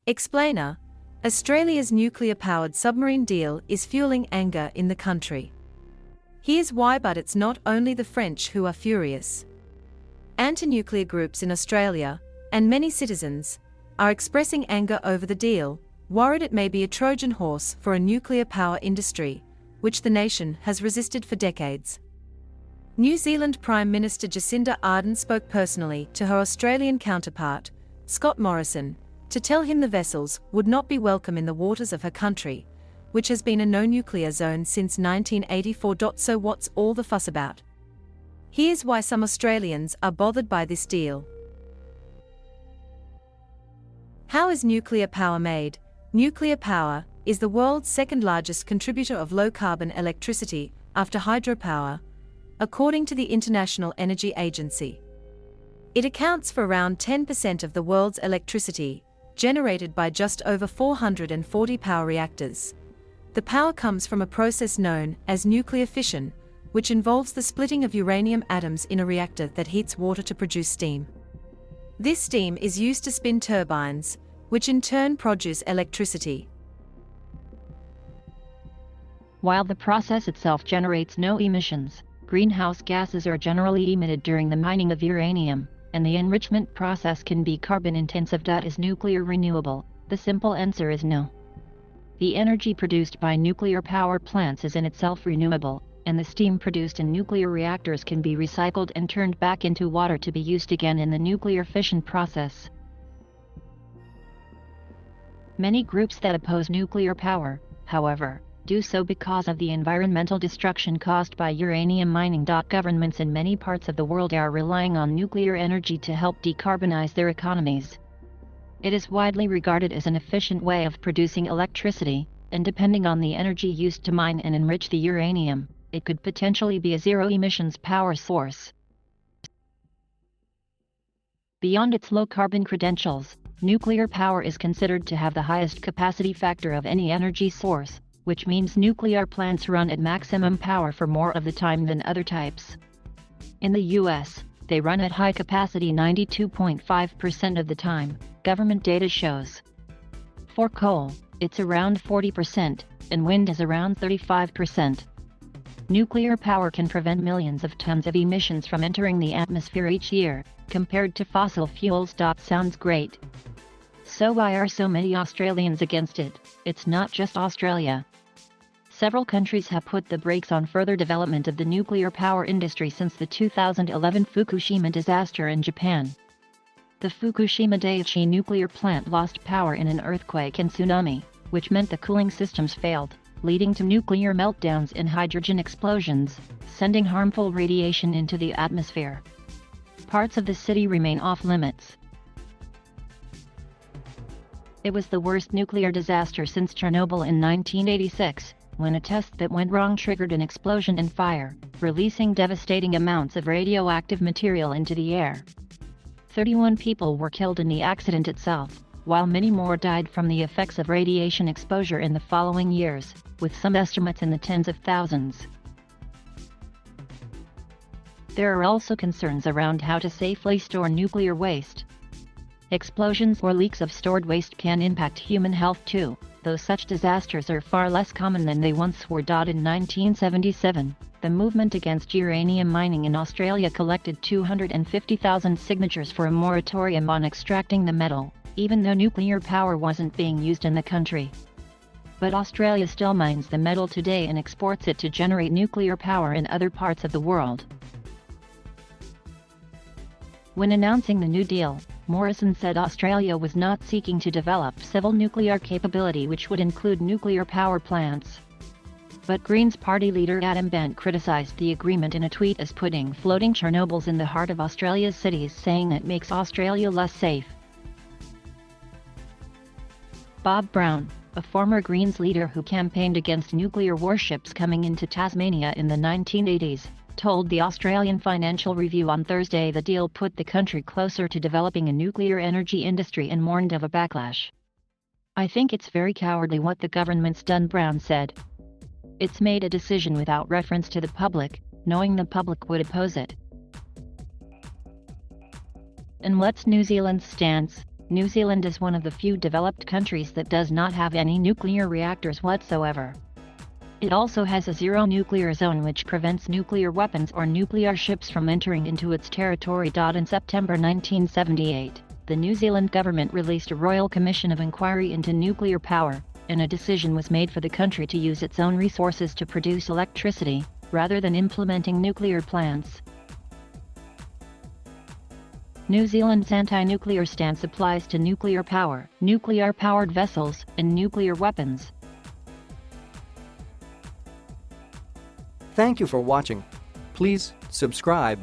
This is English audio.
Explainer: Australia's nuclear-powered submarine deal is fueling anger in the country. Here's why, but it's not only the French who are furious. Anti-nuclear groups in Australia, and many citizens, are expressing anger over the deal, worried it may be a Trojan horse for a nuclear power industry, which the nation has resisted for decades. New Zealand Prime Minister Jacinda Ardern spoke personally to her Australian counterpart, Scott Morrison, to tell him the vessels would not be welcome in the waters of her country, which has been a no-nuclear zone since 1984. So what's all the fuss about? Here's why some Australians are bothered by this deal. How is nuclear power made? Nuclear power is the world's second-largest contributor of low-carbon electricity, after hydropower, according to the International Energy Agency. It accounts for around 10% of the world's electricity, generated by just over 440 power reactors. The power comes from a process known as nuclear fission, which involves the splitting of uranium atoms in a reactor that heats water to produce steam. This steam is used to spin turbines, which in turn produce electricity. While the process itself generates no emissions, greenhouse gases are generally emitted during the mining of uranium, and the enrichment process can be carbon-intensive. Is nuclear renewable? The simple answer is no. The energy produced by nuclear power plants is in itself renewable, and the steam produced in nuclear reactors can be recycled and turned back into water to be used again in the nuclear fission process. Many groups that oppose nuclear power, however, do so because of the environmental destruction caused by uranium mining. Governments in many parts of the world are relying on nuclear energy to help decarbonize their economies. It is widely regarded as an efficient way of producing electricity, and depending on the energy used to mine and enrich the uranium, it could potentially be a zero-emissions power source. Beyond its low-carbon credentials, nuclear power is considered to have the highest capacity factor of any energy source, which means nuclear plants run at maximum power for more of the time than other types. In the US, they run at high capacity 92.5% of the time, government data shows. For coal, it's around 40%, and wind is around 35%. Nuclear power can prevent millions of tons of emissions from entering the atmosphere each year, compared to fossil fuels. Sounds great. So why are so many Australians against it? It's not just Australia. Several countries have put the brakes on further development of the nuclear power industry since the 2011 Fukushima disaster in Japan. The Fukushima Daiichi nuclear plant lost power in an earthquake and tsunami, which meant the cooling systems failed, leading to nuclear meltdowns and hydrogen explosions, sending harmful radiation into the atmosphere. Parts of the city remain off-limits. It was the worst nuclear disaster since Chernobyl in 1986, when a test that went wrong triggered an explosion and fire, releasing devastating amounts of radioactive material into the air. 31 people were killed in the accident itself, while many more died from the effects of radiation exposure in the following years, with some estimates in the tens of thousands. There are also concerns around how to safely store nuclear waste. Explosions or leaks of stored waste can impact human health too, though such disasters are far less common than they once were. In 1977, the movement against uranium mining in Australia collected 250,000 signatures for a moratorium on extracting the metal, even though nuclear power wasn't being used in the country. But Australia still mines the metal today and exports it to generate nuclear power in other parts of the world. When announcing the New Deal, Morrison said Australia was not seeking to develop civil nuclear capability, which would include nuclear power plants. But Greens party leader Adam Bent criticised the agreement in a tweet as putting floating Chernobyls in the heart of Australia's cities, saying it makes Australia less safe. Bob Brown, a former Greens leader who campaigned against nuclear warships coming into Tasmania in the 1980s, told the Australian Financial Review on Thursday the deal put the country closer to developing a nuclear energy industry and warned of a backlash. "I think it's very cowardly what the government's done," Brown said. "It's made a decision without reference to the public, knowing the public would oppose it." And what's New Zealand's stance? New Zealand is one of the few developed countries that does not have any nuclear reactors whatsoever. It also has a zero nuclear zone which prevents nuclear weapons or nuclear ships from entering into its territory. In September 1978, the New Zealand government released a Royal Commission of Inquiry into nuclear power, and a decision was made for the country to use its own resources to produce electricity, rather than implementing nuclear plants. New Zealand's anti-nuclear stance applies to nuclear power, nuclear-powered vessels, and nuclear weapons. Thank you for watching. Please subscribe.